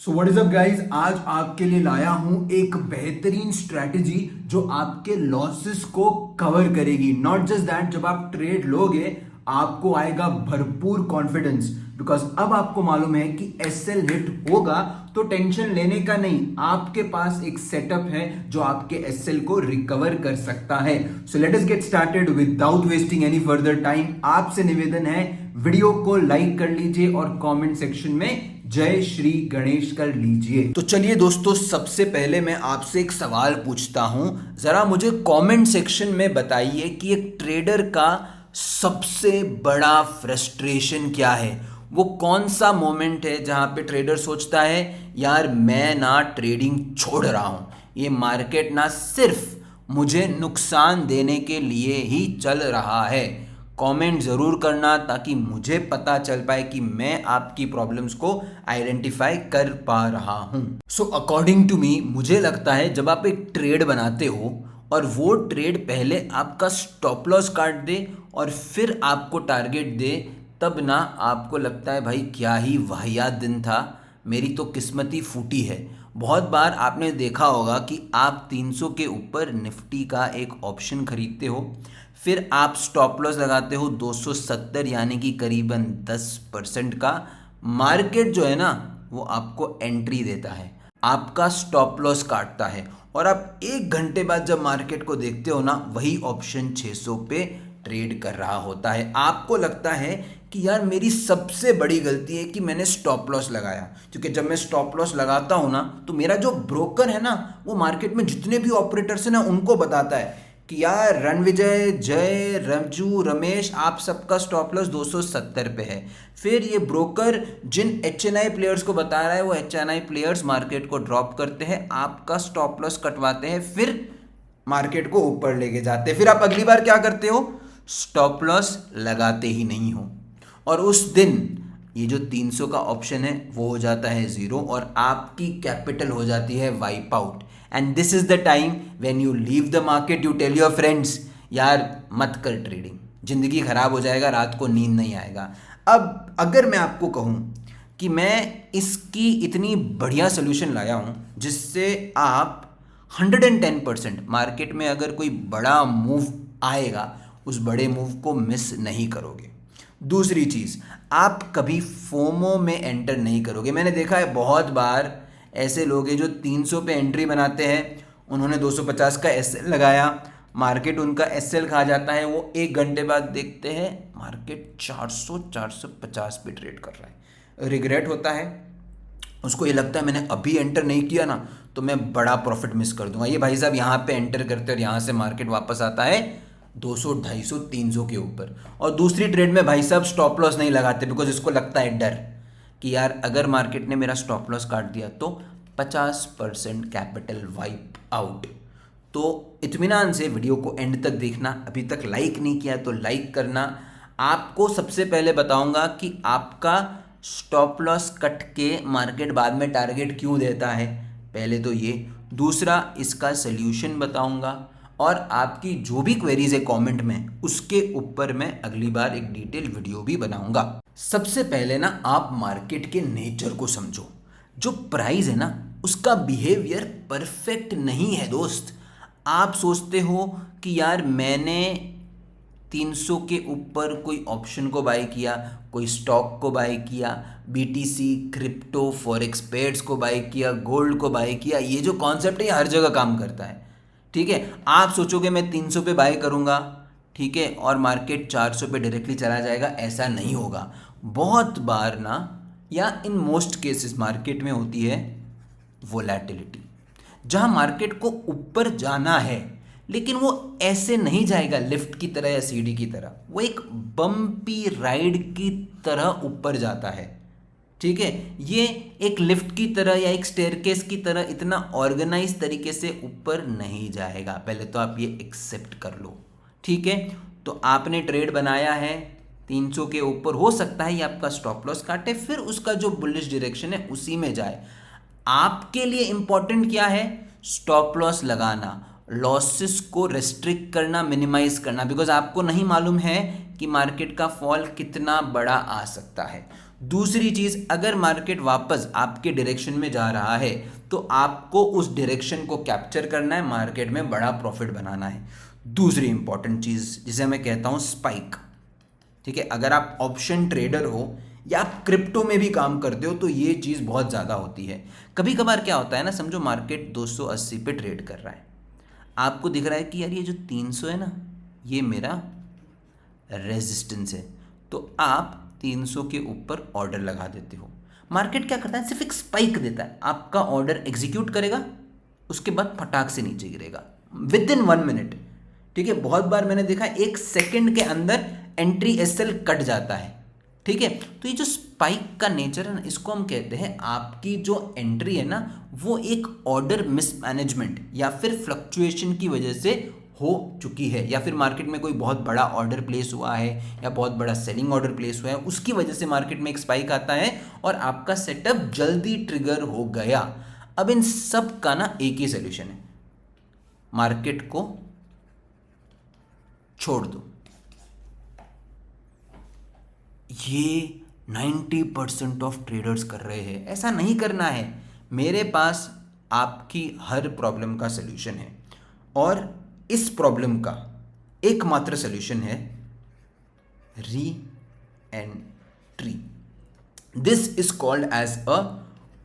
So what is up guys, आज आपके लिए लाया हूं एक बेहतरीन स्ट्रैटेजी जो आपके लॉसेस को कवर करेगी। नॉट जस्ट दैट, जब आप ट्रेड लोगे आपको आएगा भरपूर कॉन्फिडेंस, बिकॉज अब आपको मालूम है कि एसएल हिट होगा तो टेंशन लेने का नहीं, आपके पास एक सेटअप है जो आपके एसएल को रिकवर कर सकता है। So let us get started without wasting any further time. आपसे निवेदन है, वीडियो को लाइक कर लीजिए और कमेंट सेक्शन में जय श्री गणेश कर लीजिए। तो चलिए दोस्तों, सबसे पहले मैं आपसे एक सवाल पूछता हूं, जरा मुझे कमेंट सेक्शन में बताइए कि एक ट्रेडर का सबसे बड़ा फ्रस्ट्रेशन क्या है। वो कौन सा मोमेंट है जहां पे ट्रेडर सोचता है यार मैं ना ट्रेडिंग छोड़ रहा हूं, ये मार्केट ना सिर्फ मुझे नुकसान देने के लिए ही चल रहा है। कमेंट ज़रूर करना ताकि मुझे पता चल पाए कि मैं आपकी प्रॉब्लम्स को आइडेंटिफाई कर पा रहा हूं। सो अकॉर्डिंग टू मी, मुझे लगता है जब आप एक ट्रेड बनाते हो और वो ट्रेड पहले आपका स्टॉप लॉस काट दे और फिर आपको टारगेट दे, तब ना आपको लगता है भाई क्या ही वाहियात दिन था, मेरी तो किस्मत ही फूटी है। बहुत बार आपने देखा होगा कि आप 300 के ऊपर निफ्टी का एक ऑप्शन खरीदते हो, फिर आप स्टॉप लॉस लगाते हो 270 यानी कि करीबन 10% का। मार्केट जो है ना वो आपको एंट्री देता है, आपका स्टॉप लॉस काटता है और आप एक घंटे बाद जब मार्केट को देखते हो ना, वही ऑप्शन 600 पे ट्रेड कर रहा होता है। आपको लगता है कि यार मेरी सबसे बड़ी गलती है कि मैंने स्टॉप लॉस लगाया, क्योंकि जब मैं स्टॉप लॉस लगाता हूँ ना तो मेरा जो ब्रोकर है ना वो मार्केट में जितने भी ऑपरेटर्स हैं ना उनको बताता है कि यार रणविजय, जय, रमजू, रमेश, आप सबका स्टॉप लॉस 270 पे है। फिर ये ब्रोकर जिन एचएनआई प्लेयर्स को बता रहा है वो एचएनआई प्लेयर्स मार्केट को ड्रॉप करते हैं, आपका स्टॉप लॉस कटवाते हैं, फिर मार्केट को ऊपर लेके जाते हैं। फिर आप अगली बार क्या करते हो, स्टॉप लॉस लगाते ही नहीं हो और उस दिन ये जो 300 का ऑप्शन है वो हो जाता है ज़ीरो और आपकी कैपिटल हो जाती है wipe out. And this is the time when you leave the market, you tell your friends यार मत कर ट्रेडिंग, ज़िंदगी ख़राब हो जाएगा, रात को नींद नहीं आएगा। अब अगर मैं आपको कहूँ कि मैं इसकी इतनी बढ़िया सोल्यूशन लाया हूँ जिससे आप 110% मार्केट में अगर कोई बड़ा मूव आएगा उस बड़े मूव को मिस नहीं करोगे। दूसरी चीज़, आप कभी फोमो में एंटर नहीं करोगे। मैंने देखा है बहुत बार ऐसे लोग हैं जो 300 पे एंट्री बनाते हैं, उन्होंने 250 का एसएल लगाया, मार्केट उनका एसएल खा जाता है, वो एक घंटे बाद देखते हैं मार्केट 400-450 पे ट्रेड कर रहा है। रिग्रेट होता है, उसको ये लगता है मैंने अभी एंटर नहीं किया ना तो मैं बड़ा प्रॉफिट मिस कर दूंगा। ये भाई साहब यहाँ पे एंटर करते और यहाँ से मार्केट वापस आता है 200, 250, 300 के ऊपर। और दूसरी ट्रेड में भाई साहब स्टॉप लॉस नहीं लगाते, बिकॉज इसको लगता है डर कि यार अगर मार्केट ने मेरा स्टॉप लॉस काट दिया तो 50% कैपिटल वाइप आउट। तो इत्मीनान से वीडियो को एंड तक देखना, अभी तक लाइक नहीं किया तो लाइक करना। आपको सबसे पहले बताऊंगा कि आपका स्टॉप लॉस कट के मार्केट बाद में टारगेट क्यों देता है, पहले तो ये। दूसरा, इसका सल्यूशन बताऊंगा और आपकी जो भी क्वेरीज है कमेंट में उसके ऊपर मैं अगली बार एक डिटेल वीडियो भी बनाऊंगा। सबसे पहले ना आप मार्केट के नेचर को समझो। जो प्राइस है ना उसका बिहेवियर परफेक्ट नहीं है दोस्त। आप सोचते हो कि यार मैंने 300 के ऊपर कोई ऑप्शन को बाय किया, कोई स्टॉक को बाय किया, बीटीसी, क्रिप्टो, फॉरेक्स पेयर्स को बाय किया, गोल्ड को बाय किया। ये जो कॉन्सेप्ट है ये हर जगह काम करता है, ठीक है। आप सोचोगे मैं 300 पे बाय करूंगा, ठीक है, और मार्केट 400 पे डायरेक्टली चला जाएगा, ऐसा नहीं होगा। बहुत बार ना, या इन मोस्ट केसेस मार्केट में होती है वोलेटिलिटी, जहां मार्केट को ऊपर जाना है लेकिन वो ऐसे नहीं जाएगा लिफ्ट की तरह या सीढ़ी की तरह, वो एक बम्पी राइड की तरह ऊपर जाता है, ठीक है। ये एक लिफ्ट की तरह या एक स्टेयरकेस की तरह इतना ऑर्गेनाइज तरीके से ऊपर नहीं जाएगा, पहले तो आप ये एक्सेप्ट कर लो, ठीक है। तो आपने ट्रेड बनाया है 300 के ऊपर, हो सकता है ये आपका स्टॉप लॉस काटे, फिर उसका जो बुलिश डायरेक्शन है उसी में जाए। आपके लिए इंपॉर्टेंट क्या है, स्टॉप लॉस लगाना, लॉसेस को रेस्ट्रिक्ट करना, मिनिमाइज करना, बिकॉज आपको नहीं मालूम है कि मार्केट का फॉल कितना बड़ा आ सकता है। दूसरी चीज, अगर मार्केट वापस आपके डायरेक्शन में जा रहा है तो आपको उस डायरेक्शन को कैप्चर करना है, मार्केट में बड़ा प्रॉफिट बनाना है। दूसरी इंपॉर्टेंट चीज जिसे मैं कहता हूं स्पाइक, ठीक है। अगर आप ऑप्शन ट्रेडर हो या आप क्रिप्टो में भी काम करते हो तो ये चीज़ बहुत ज़्यादा होती है। कभी कभार क्या होता है ना, समझो मार्केट 280 पे ट्रेड कर रहा है, आपको दिख रहा है कि यार ये जो 300 है ना, ये मेरा रेजिस्टेंस है, तो आप 300 के ऊपर ऑर्डर लगा देते हो। मार्केट क्या करता है, सिर्फ एक स्पाइक देता है, आपका ऑर्डर एग्जीक्यूट करेगा, उसके बाद फटाक से नीचे गिरेगा विद इन 1 मिनट, ठीक है। बहुत बार मैंने देखा 1 सेकंड के अंदर एंट्री एसएल कट जाता है, ठीक है। तो ये जो स्पाइक का नेचर है ना, इसको हम कहते हैं आपकी जो एंट्री है ना, वो एक ऑर्डर मिसमैनेजमेंट या फिर फ्लक्चुएशन की वजह से हो चुकी है, या फिर मार्केट में कोई बहुत बड़ा ऑर्डर प्लेस हुआ है या बहुत बड़ा सेलिंग ऑर्डर प्लेस हुआ है, उसकी वजह से मार्केट में एक स्पाइक आता है और आपका सेटअप जल्दी ट्रिगर हो गया। अब इन सब का ना एक ही सोल्यूशन है, मार्केट को छोड़ दो। ये 90% ऑफ ट्रेडर्स कर रहे हैं, ऐसा नहीं करना है। मेरे पास आपकी हर प्रॉब्लम का सलूशन है और इस प्रॉब्लम का एकमात्र सलूशन है री entry. This is called as a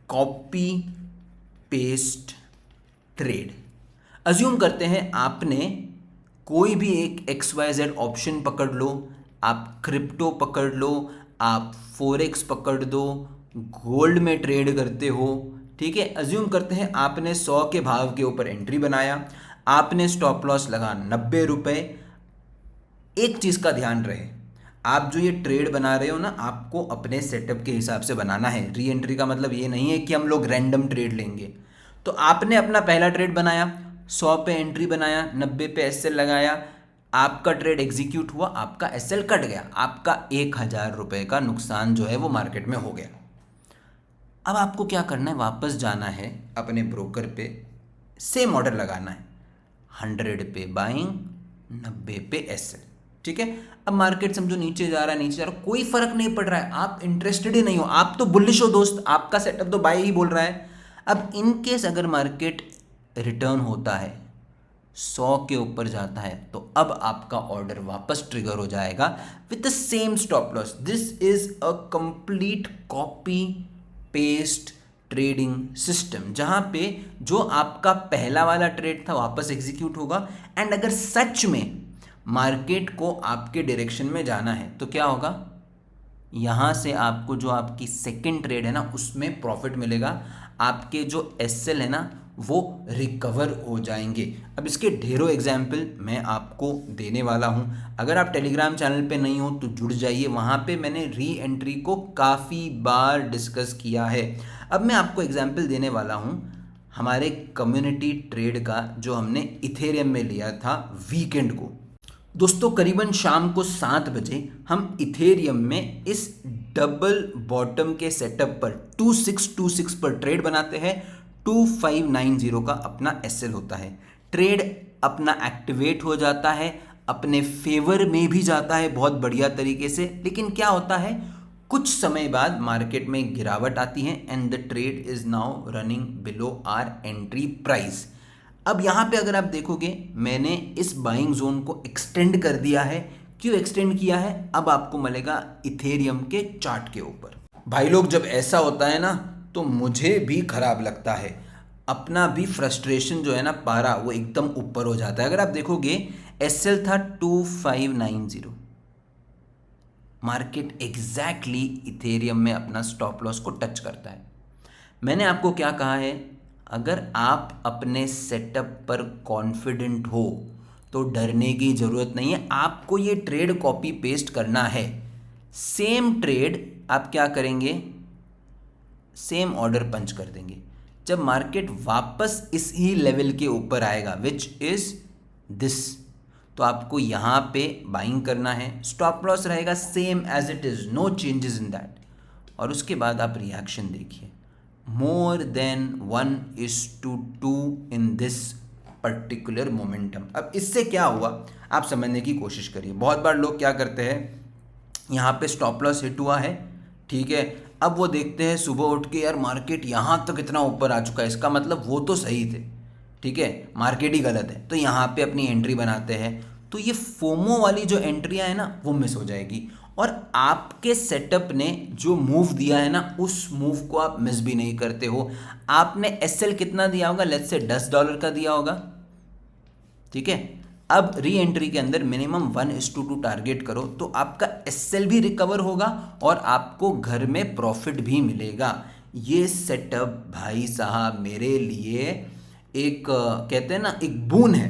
copy paste trade. Assume करते हैं आपने कोई भी एक XYZ ऑप्शन पकड़ लो, आप क्रिप्टो पकड़ लो, आप फॉरेक्स पकड़ दो, गोल्ड में ट्रेड करते हो, ठीक है। अज्यूम करते हैं आपने 100 के भाव के ऊपर एंट्री बनाया, आपने स्टॉप लॉस लगा 90 रुपए। एक चीज का ध्यान रहे, आप जो ये ट्रेड बना रहे हो ना, आपको अपने सेटअप के हिसाब से बनाना है। री एंट्री का मतलब ये नहीं है कि हम लोग रैंडम ट्रेड लेंगे। तो आपने अपना पहला ट्रेड बनाया, 100 पे एंट्री बनाया, 90 पे एसएल लगाया, आपका ट्रेड एग्जीक्यूट हुआ, आपका एसएल कट गया, आपका 1000 रुपए का नुकसान जो है वो मार्केट में हो गया। अब आपको क्या करना है, वापस जाना है अपने ब्रोकर पे, सेम ऑर्डर लगाना है, 100 पे बाइंग, 90 पे एसएल, ठीक है। अब मार्केट समझो नीचे जा रहा है, नीचे जा रहा है, कोई फर्क नहीं पड़ रहा है, आप इंटरेस्टेड ही नहीं हो, आप तो बुलिश हो दोस्त, आपका सेटअप तो बाय ही बोल रहा है। अब इन केस अगर मार्केट रिटर्न होता है, 100 के ऊपर जाता है, तो अब आपका ऑर्डर वापस ट्रिगर हो जाएगा with the same stop loss. This is a complete copy paste trading system, जहां पे जो आपका पहला वाला ट्रेड था वापस एग्जीक्यूट होगा। एंड अगर सच में मार्केट को आपके डायरेक्शन में जाना है तो क्या होगा, यहां से आपको जो आपकी सेकंड ट्रेड है ना, उसमें प्रॉफिट मिलेगा, आपके जो एसएल है ना वो रिकवर हो जाएंगे। अब इसके ढेरों एग्जाम्पल मैं आपको देने वाला हूं। अगर आप टेलीग्राम चैनल पे नहीं हो तो जुड़ जाइए, वहां पे मैंने री एंट्री को काफ़ी बार डिस्कस किया है। अब मैं आपको एग्जाम्पल देने वाला हूं हमारे कम्युनिटी ट्रेड का, जो हमने इथेरियम में लिया था वीकेंड को। दोस्तों करीबन शाम को 7 बजे हम इथेरियम में इस डबल बॉटम के सेटअप पर 2626 पर ट्रेड बनाते हैं। 2590 का अपना एसएल होता है, ट्रेड अपना एक्टिवेट हो जाता है, अपने फेवर में भी जाता है बहुत बढ़िया तरीके से। लेकिन क्या होता है, कुछ समय बाद मार्केट में गिरावट आती है and the trade is now running below our entry price. अब यहाँ पे अगर आप देखोगे, मैंने इस बाइंग जोन को एक्सटेंड कर दिया है। क्यों एक्सटेंड किया है, अब आपको मिलेगा इथेरियम के चार्ट के ऊपर। भाई लोग जब ऐसा होता है ना तो मुझे भी खराब लगता है, अपना भी फ्रस्ट्रेशन जो है ना, पारा वो एकदम ऊपर हो जाता है। अगर आप देखोगे एसएल था 2590, मार्केट एग्जैक्टली इथेरियम में अपना स्टॉप लॉस को टच करता है। मैंने आपको क्या कहा है, अगर आप अपने सेटअप पर कॉन्फिडेंट हो तो डरने की ज़रूरत नहीं है, आपको ये ट्रेड कॉपी पेस्ट करना है। सेम ट्रेड आप क्या करेंगे, सेम ऑर्डर पंच कर देंगे। जब मार्केट वापस इस ही लेवल के ऊपर आएगा विच इज दिस, तो आपको यहाँ पे बाइंग करना है, स्टॉप लॉस रहेगा same as it is, no changes in that. और उसके बाद आप रिएक्शन देखिए, more than 1:2 in this particular momentum. अब इससे क्या हुआ आप समझने की कोशिश करिए। बहुत बार लोग क्या करते हैं, यहाँ पे स्टॉप लॉस हिट हुआ है, ठीक है। अब वो देखते हैं सुबह उठ के, यार मार्केट यहाँ तक इतना ऊपर आ चुका है, इसका मतलब वो तो सही थे, ठीक है, मार्केट ही गलत है, तो यहाँ पे अपनी एंट्री बनाते हैं। तो ये फोमो वाली जो एंट्रियाँ है ना वो मिस हो जाएगी, और आपके सेटअप ने जो मूव दिया है ना उस मूव को आप मिस भी नहीं करते हो। आपने एसएल कितना दिया होगा, लेट्स से $10 का दिया होगा, ठीक है। अब री एंट्री के अंदर मिनिमम 1:2 टारगेट करो, तो आपका एसएल भी रिकवर होगा और आपको घर में प्रॉफिट भी मिलेगा। ये सेटअप भाई साहब मेरे लिए एक कहते हैं ना एक बून है,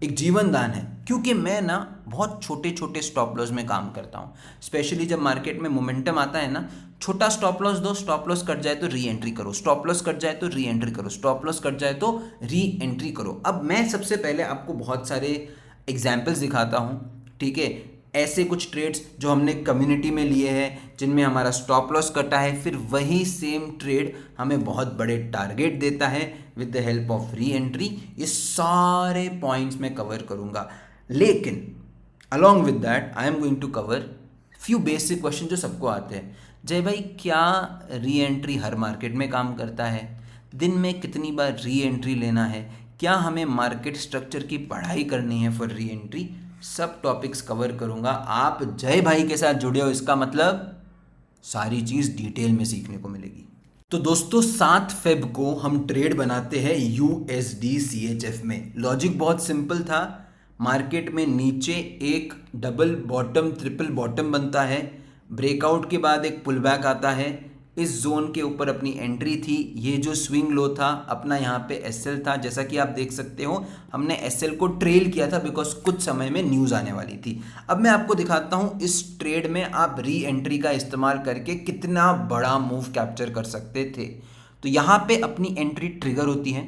एक जीवन दान है, क्योंकि मैं ना बहुत छोटे छोटे स्टॉप लॉस में काम करता हूँ। स्पेशली जब मार्केट में मोमेंटम आता है ना, छोटा स्टॉप लॉस दो, स्टॉप लॉस कट जाए तो री एंट्री करो, स्टॉप लॉस कट जाए तो री एंट्री करो, स्टॉप लॉस कट जाए तो री एंट्री करो। अब मैं सबसे पहले आपको बहुत सारे एग्जाम्पल्स दिखाता हूँ, ठीक है, ऐसे कुछ ट्रेड्स जो हमने कम्युनिटी में लिए हैं जिनमें हमारा स्टॉप लॉस कटा है, फिर वही सेम ट्रेड हमें बहुत बड़े टारगेट देता है with the help of re entry. ये सारे पॉइंट्स मैं कवर करूँगा, लेकिन along with that I am going to cover few basic question जो सबको आते हैं। जय भाई, क्या री एंट्री हर मार्केट में काम करता है? दिन में कितनी बार री एंट्री लेना है? क्या हमें मार्केट स्ट्रक्चर की पढ़ाई करनी है फॉर री एंट्री? सब टॉपिक्स कवर करूंगा। आप जय भाई के साथ जुड़े हो, इसका मतलब सारी चीज़ डिटेल में सीखने को मिलेगी। तो दोस्तों 7 फेब को हम ट्रेड बनाते हैं USD CHF में। लॉजिक बहुत सिंपल था, मार्केट में नीचे एक डबल बॉटम ट्रिपल बॉटम बनता है, ब्रेकआउट के बाद एक पुल बैक आता है, इस जोन के ऊपर अपनी एंट्री थी, ये जो स्विंग लो था अपना यहाँ पे एसएल था, जैसा कि आप देख सकते हो हमने एसएल को ट्रेल किया था बिकॉज कुछ समय में न्यूज़ आने वाली थी। अब मैं आपको दिखाता हूँ इस ट्रेड में आप री एंट्री का इस्तेमाल करके कितना बड़ा मूव कैप्चर कर सकते थे। तो यहाँ पे अपनी एंट्री ट्रिगर होती है,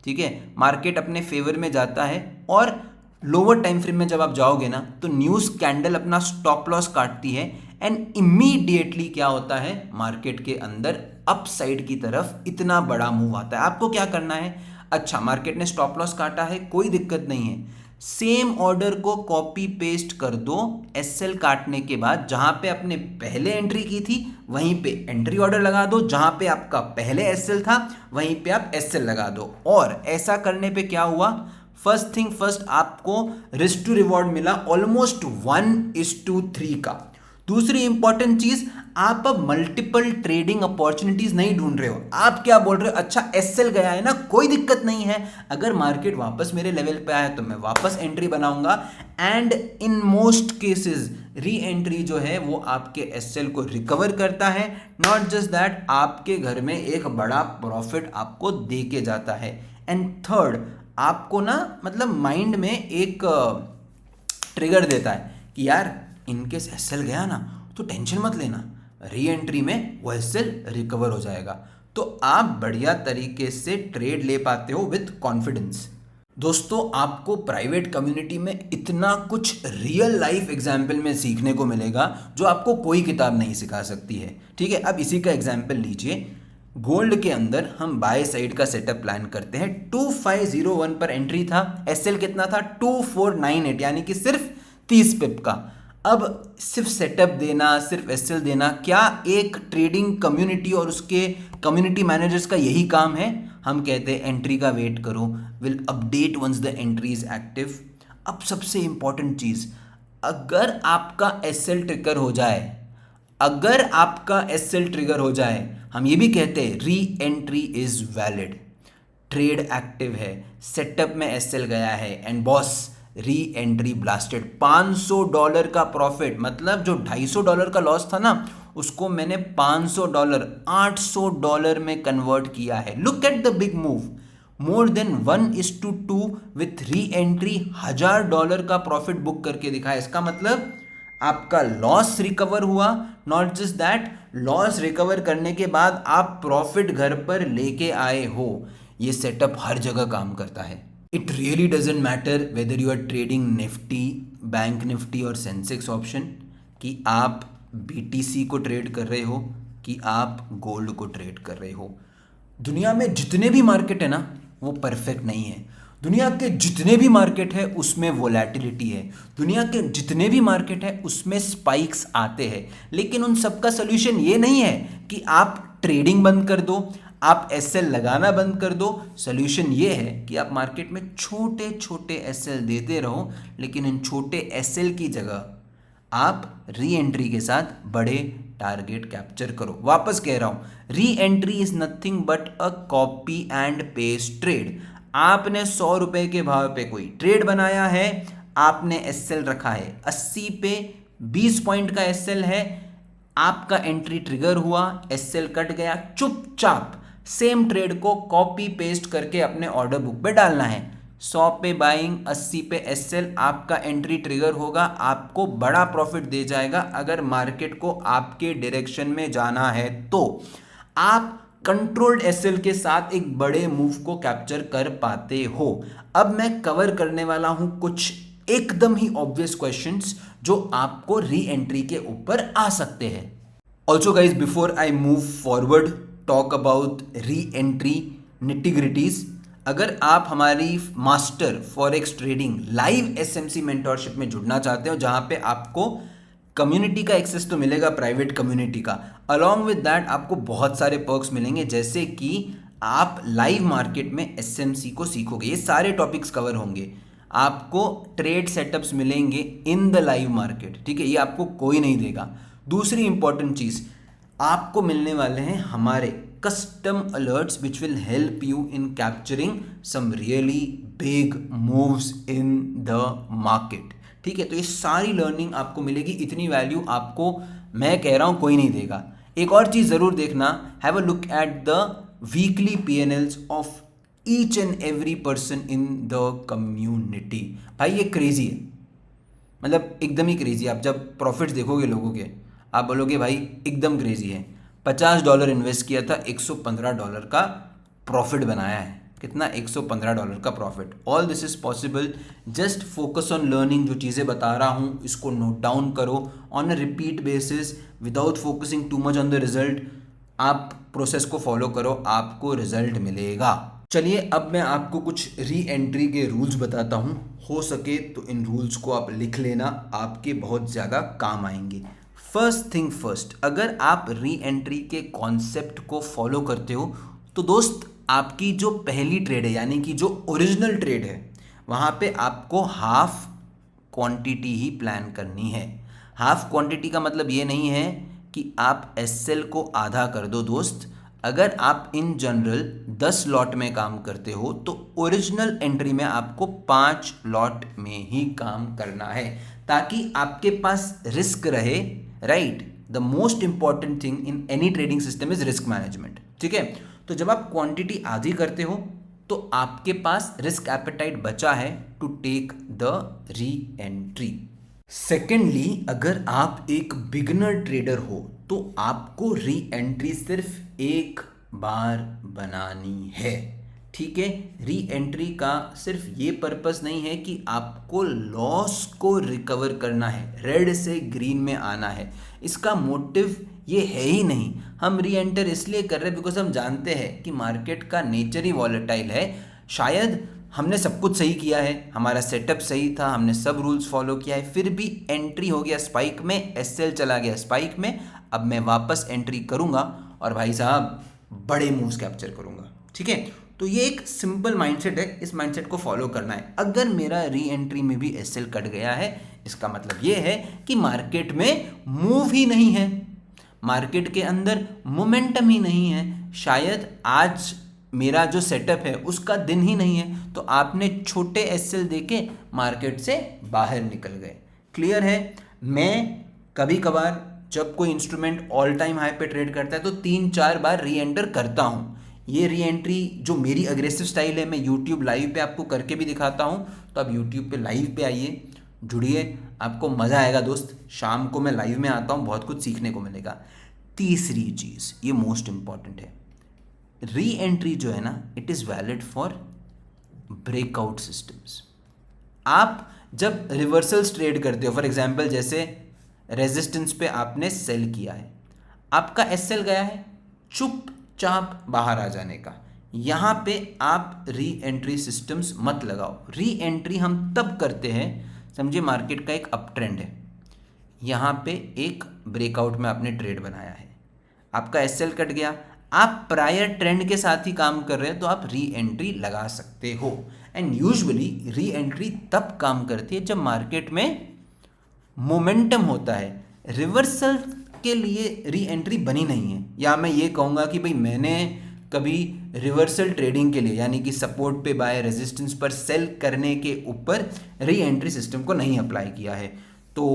ठीक है, मार्केट अपने फेवर में जाता है, और लोअर टाइम फ्रेम में जब आप जाओगे ना तो न्यूज़ कैंडल अपना स्टॉप लॉस काटती है, एंड इमीडिएटली क्या होता है, मार्केट के अंदर अप साइड की तरफ इतना बड़ा मूव आता है। आपको क्या करना है, अच्छा मार्केट ने स्टॉप लॉस काटा है, कोई दिक्कत नहीं है, सेम ऑर्डर को कॉपी पेस्ट कर दो एसएल काटने के बाद, जहां पे आपने पहले एंट्री की थी वहीं पे एंट्री ऑर्डर लगा दो, जहां पे आपका पहले एसएल था वहीं पे आप एसएल लगा दो। और ऐसा करने पे क्या हुआ, फर्स्ट थिंग फर्स्ट, आपको रिस्क टू रिवॉर्ड मिला ऑलमोस्ट 1:3 का। दूसरी इंपॉर्टेंट चीज, आप अब मल्टीपल ट्रेडिंग अपॉर्चुनिटीज नहीं ढूंढ रहे हो, आप क्या बोल रहे हो, अच्छा एसएल गया है ना, कोई दिक्कत नहीं है, अगर मार्केट वापस मेरे लेवल पे आया तो मैं वापस एंट्री बनाऊंगा। And in most cases re entry जो है वो आपके एसएल को रिकवर करता है, नॉट जस्ट दैट आपके घर में एक बड़ा प्रॉफिट आपको दे के जाता है। एंड थर्ड, आपको ना मतलब माइंड में एक ट्रिगर देता है कि यार इनकेस एसएल गया ना तो टेंशन मत लेना, री एंट्री में वो एसएल रिकवर हो जाएगा। तो आप बढ़िया तरीके से ट्रेड ले पाते हो विथ कॉन्फिडेंस। दोस्तों आपको प्राइवेट कम्युनिटी में इतना कुछ रियल लाइफ एग्जाम्पल में सीखने को मिलेगा जो आपको कोई किताब नहीं सिखा सकती है, ठीक है। अब इसी का एग्जाम्पल लीजिए, गोल्ड के अंदर हम बाय साइड का सेटअप प्लान करते हैं, 2501 पर एंट्री था, एसएल कितना था 2498, यानी कि सिर्फ 30 पिप का। अब सिर्फ सेटअप देना, सिर्फ एसएल देना, क्या एक ट्रेडिंग कम्युनिटी और उसके कम्युनिटी मैनेजर्स का यही काम है? हम कहते हैं एंट्री का वेट करो, will update once the entry is active. अब सबसे इंपॉर्टेंट चीज, अगर आपका एसएल ट्रिगर हो जाए, अगर आपका एसएल ट्रिगर हो जाए, हम ये भी कहते हैं re entry is valid, trade active है, सेटअप में एसएल गया है, and boss re entry blasted, $500 का प्रॉफिट, मतलब जो $250 का लॉस था ना उसको मैंने $500 $800 में कन्वर्ट किया है। Look at the big move, more than 1:2 with re entry $1000 का प्रॉफिट बुक करके दिखाया। इसका मतलब आपका लॉस रिकवर हुआ, not just that, loss recover करने के बाद आप प्रॉफिट घर पर लेके आए हो। ये सेटअप हर जगह काम करता है। It really doesn't matter whether you are trading Nifty, bank Nifty और सेंसेक्स ऑप्शन, कि आप बीटीसी को ट्रेड कर रहे हो कि आप गोल्ड को ट्रेड कर रहे हो। दुनिया में जितने भी मार्केट है ना वो परफेक्ट नहीं है। दुनिया के जितने भी मार्केट है उसमें वोलेटिलिटी है, दुनिया के जितने भी मार्केट है उसमें स्पाइक्स आते हैं, लेकिन उन सबका सोल्यूशन ये नहीं है कि आप ट्रेडिंग बंद कर दो, आप एसएल लगाना बंद कर दो। सोल्यूशन ये है कि आप मार्केट में छोटे छोटे एसएल देते रहो, लेकिन इन छोटे एसएल की जगह आप री एंट्री के साथ बड़े टारगेट कैप्चर करो। वापस कह रहा हूं, re entry is nothing but a copy and paste trade. आपने 100 रुपए के भाव पे कोई ट्रेड बनाया है, आपने एसएल रखा है 80 पे, 20 पॉइंट का एसएल है, आपका एंट्री ट्रिगर हुआ, एसएल कट गया, चुपचाप सेम ट्रेड को कॉपी पेस्ट करके अपने ऑर्डर बुक पे डालना है। 100 पे बाइंग, 80 पे एसएल, आपका एंट्री ट्रिगर होगा, आपको बड़ा प्रॉफिट दे जाएगा। अगर मार्केट को आपके डायरेक्शन में जाना है तो आप कंट्रोल्ड एसएल के साथ एक बड़े मूव को कैप्चर कर पाते हो। अब मैं कवर करने वाला हूं कुछ एकदम ही ऑब्वियस क्वेश्चंस जो आपको री एंट्री के ऊपर आ सकते हैं। Also guys, before I move forward talk about re entry nitty-gritties, अगर आप हमारी master forex trading live SMC mentorship में जुड़ना चाहते हो, जहां पे आपको कम्युनिटी का एक्सेस तो मिलेगा, प्राइवेट कम्युनिटी का, अलॉन्ग विद दैट आपको बहुत सारे पर्क्स मिलेंगे, जैसे कि आप लाइव मार्केट में एसएमसी को सीखोगे, ये सारे टॉपिक्स कवर होंगे, आपको ट्रेड सेटअप्स मिलेंगे इन द लाइव मार्केट, ठीक है, ये आपको कोई नहीं देगा। दूसरी इंपॉर्टेंट चीज, आपको मिलने वाले हैं हमारे custom alerts which will help you in capturing some really big moves in the market, ठीक है। तो ये सारी लर्निंग आपको मिलेगी, इतनी वैल्यू आपको मैं कह रहा हूं कोई नहीं देगा। एक और चीज जरूर देखना, have a look at the weekly PnLs of each and every person in the community. भाई ये क्रेजी है, मतलब एकदम ही क्रेजी। आप जब प्रॉफिट्स देखोगे लोगों के, आप बोलोगे भाई एकदम क्रेजी है। $50 इन्वेस्ट किया था, $115 का प्रॉफिट बनाया है। कितना? $115 का profit. All this is possible, just focus on learning. जो चीज़ें बता रहा हूँ इसको नोट डाउन करो on a repeat basis without focusing too much on the result. आप प्रोसेस को फॉलो करो, आपको रिजल्ट मिलेगा। चलिए अब मैं आपको कुछ री एंट्री के रूल्स बताता हूँ, हो सके तो इन रूल्स को आप लिख लेना, आपके बहुत ज़्यादा काम आएंगे। फर्स्ट थिंग फर्स्ट, अगर आप री एंट्री के कॉन्सेप्ट को फॉलो करते हो तो दोस्त, आपकी जो पहली ट्रेड है, यानी कि जो ओरिजिनल ट्रेड है, वहाँ पे आपको हाफ क्वांटिटी ही प्लान करनी है। हाफ क्वांटिटी का मतलब ये नहीं है कि आप एसएल को आधा कर दो दोस्त। अगर आप इन जनरल 10 लॉट में काम करते हो तो ओरिजिनल एंट्री में आपको 5 लॉट में ही काम करना है, ताकि आपके पास रिस्क रहे, right. The most important thing in any trading system is risk management, ठीक है। तो जब आप क्वांटिटी आधी करते हो तो आपके पास रिस्क एपेटाइट बचा है to take the reentry. Secondly, अगर आप एक बिगिनर ट्रेडर हो तो आपको री एंट्री सिर्फ एक बार बनानी है, ठीक है। री एंट्री का सिर्फ ये पर्पस नहीं है कि आपको लॉस को रिकवर करना है, रेड से ग्रीन में आना है, इसका मोटिव ये है ही नहीं। हम री एंटर इसलिए कर रहे हैं बिकॉज हम जानते हैं कि मार्केट का नेचर ही वॉलेटाइल है। शायद हमने सब कुछ सही किया है, हमारा सेटअप सही था, हमने सब रूल्स फॉलो किया है, फिर भी एंट्री हो गया स्पाइक में, एसएल चला गया स्पाइक में। अब मैं वापस एंट्री करूंगा और भाई साहब बड़े मूव्स कैप्चर करूंगा, ठीक है। तो ये एक सिंपल माइंडसेट है, इस माइंडसेट को फॉलो करना है। अगर मेरा री एंट्री में भी एसएल कट गया है, इसका मतलब ये है कि मार्केट में मूव ही नहीं है, मार्केट के अंदर मोमेंटम ही नहीं है, शायद आज मेरा जो सेटअप है उसका दिन ही नहीं है, तो आपने छोटे एसएल देके मार्केट से बाहर निकल गए। क्लियर है। मैं कभी कभार जब कोई इंस्ट्रूमेंट ऑल टाइम हाई पे ट्रेड करता है तो 3-4 बार री एंटर करता हूँ। ये री एंट्री जो मेरी अग्रेसिव स्टाइल है, मैं यूट्यूब लाइव पे आपको करके भी दिखाता हूँ, तो आप यूट्यूब पे लाइव पे आइए, जुड़िए, आपको मज़ा आएगा दोस्त। शाम को मैं लाइव में आता हूँ, बहुत कुछ सीखने को मिलेगा। तीसरी चीज़, ये मोस्ट इंपॉर्टेंट है, री एंट्री जो है ना, it is valid for breakout systems. आप जब रिवर्सल्स ट्रेड करते हो, फॉर एग्जांपल जैसे रेजिस्टेंस पे आपने सेल किया है, आपका एसएल गया है, चुपचाप बाहर आ जाने का, यहाँ पे आप री एंट्री सिस्टम्स मत लगाओ। री एंट्री हम तब करते हैं, समझिए मार्केट का एक अप ट्रेंड है, यहाँ पे एक ब्रेकआउट में आपने ट्रेड बनाया है, आपका एसएल कट गया, आप प्रायर ट्रेंड के साथ ही काम कर रहे हैं तो आप री एंट्री लगा सकते हो। एंड यूजुअली री एंट्री तब काम करती है जब मार्केट में मोमेंटम होता है। रिवर्सल के लिए री एंट्री बनी नहीं है, या मैं ये कहूँगा कि भाई मैंने कभी रिवर्सल ट्रेडिंग के लिए यानी कि सपोर्ट पे बाय, रेजिस्टेंस पर सेल करने के ऊपर री एंट्री सिस्टम को नहीं अप्लाई किया है। तो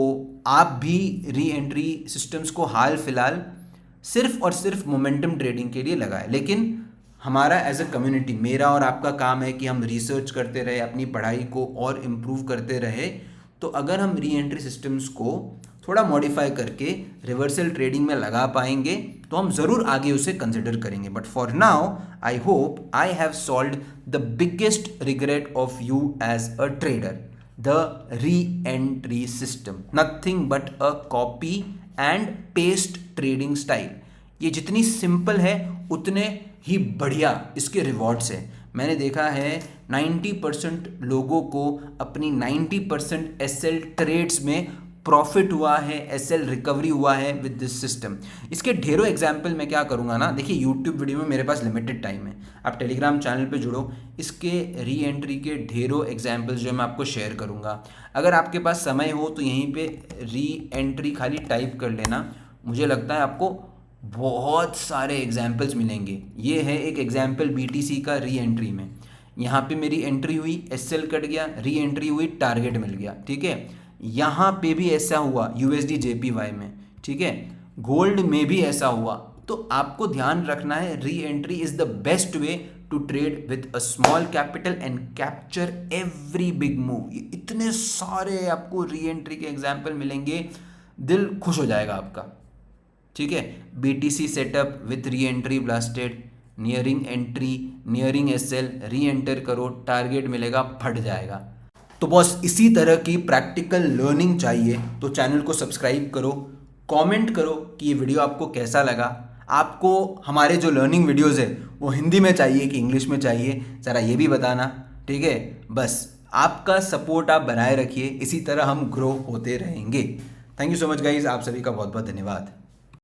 आप भी री एंट्री सिस्टम्स को हाल फिलहाल सिर्फ और सिर्फ मोमेंटम ट्रेडिंग के लिए लगाए। लेकिन हमारा एज अ कम्युनिटी, मेरा और आपका काम है कि हम रिसर्च करते रहे, अपनी पढ़ाई को और इम्प्रूव करते रहे। तो अगर हम री एंट्री सिस्टम्स को थोड़ा मॉडिफाई करके रिवर्सल ट्रेडिंग में लगा पाएंगे तो हम ज़रूर आगे उसे कंसिडर करेंगे। But for now I hope I have solved the biggest regret of you as a trader, the reentry system, nothing but a copy and paste trading style. ये जितनी सिंपल है उतने ही बढ़िया इसके रिवॉर्ड्स हैं। मैंने देखा है 90% लोगों को अपनी 90% एसएल ट्रेड्स में प्रॉफिट हुआ है, एसएल रिकवरी हुआ है विद दिस सिस्टम। इसके ढेरों एग्जाम्पल मैं क्या करूँगा ना, देखिए यूट्यूब वीडियो में मेरे पास लिमिटेड टाइम है, आप टेलीग्राम चैनल पे जुड़ो, इसके री एंट्री के ढेरों एग्जाम्पल्स जो मैं आपको शेयर करूँगा। अगर आपके पास समय हो तो यहीं पे री एंट्री खाली टाइप कर लेना, मुझे लगता है आपको बहुत सारे एग्जाम्पल्स मिलेंगे। ये है एक एग्जाम्पल बीटीसी का री एंट्री में, यहाँ पे मेरी एंट्री हुई, एसएल कट गया, री एंट्री हुई, टारगेट मिल गया, ठीक है। यहाँ पे भी ऐसा हुआ यूएसडी जेपीवाई में, ठीक है, गोल्ड में भी ऐसा हुआ। तो आपको ध्यान रखना है re entry is the best way to trade with a small capital and capture every big move. इतने सारे आपको री एंट्री के एग्जाम्पल मिलेंगे, दिल खुश हो जाएगा आपका, ठीक है। BTC setup with reentry blasted, nearing entry, nearing SL, reenter करो, टारगेट मिलेगा, फट जाएगा। तो बॉस इसी तरह की प्रैक्टिकल लर्निंग चाहिए तो चैनल को सब्सक्राइब करो, कमेंट करो कि ये वीडियो आपको कैसा लगा। आपको हमारे जो लर्निंग वीडियोस है वो हिंदी में चाहिए कि इंग्लिश में चाहिए, ज़रा ये भी बताना, ठीक है। बस आपका सपोर्ट आप बनाए रखिए, इसी तरह हम ग्रो होते रहेंगे। Thank you so much guys, आप सभी का बहुत बहुत धन्यवाद।